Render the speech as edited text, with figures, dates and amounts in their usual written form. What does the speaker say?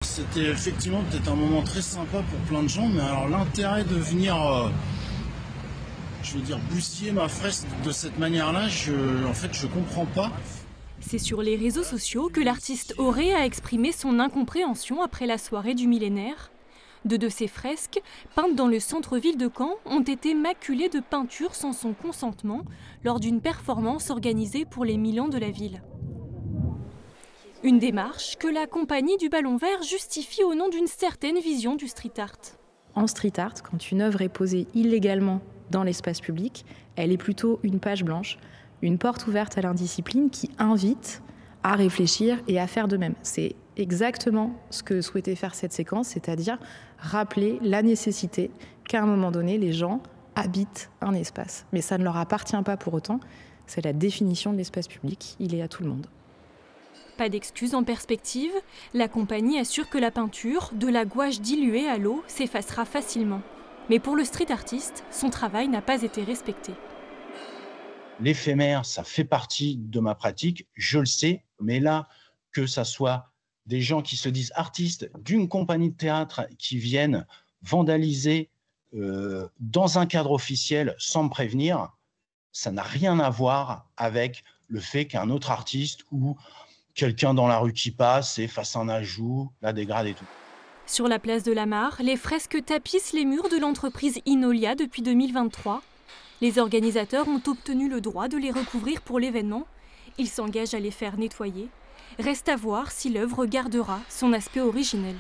C'était effectivement peut-être un moment très sympa pour plein de gens, mais alors l'intérêt de venir, je veux dire, bousiller ma fresque de cette manière-là, en fait, je comprends pas. C'est sur les réseaux sociaux que l'artiste Auré a exprimé son incompréhension après la soirée du millénaire. Deux de ses fresques, peintes dans le centre-ville de Caen, ont été maculées de peinture sans son consentement lors d'une performance organisée pour les 1000 ans de la ville. Une démarche que la compagnie du Ballon Vert justifie au nom d'une certaine vision du street art. En street art, quand une œuvre est posée illégalement dans l'espace public, elle est plutôt une page blanche, une porte ouverte à l'indiscipline qui invite à réfléchir et à faire de même. C'est exactement ce que souhaitait faire cette séquence, c'est-à-dire rappeler la nécessité qu'à un moment donné, les gens habitent un espace. Mais ça ne leur appartient pas pour autant, c'est la définition de l'espace public, il est à tout le monde. Pas d'excuses en perspective, la compagnie assure que la peinture, de la gouache diluée à l'eau, s'effacera facilement. Mais pour le street artiste, son travail n'a pas été respecté. L'éphémère, ça fait partie de ma pratique, je le sais, mais là, que ça soit des gens qui se disent artistes d'une compagnie de théâtre qui viennent vandaliser dans un cadre officiel sans me prévenir, ça n'a rien à voir avec le fait qu'un autre artiste ou quelqu'un dans la rue qui passe et fasse un ajout, la dégrade et tout. Sur la place de la Mare, les fresques tapissent les murs de l'entreprise Inolia depuis 2023. Les organisateurs ont obtenu le droit de les recouvrir pour l'événement. Ils s'engagent à les faire nettoyer. Reste à voir si l'œuvre gardera son aspect originel.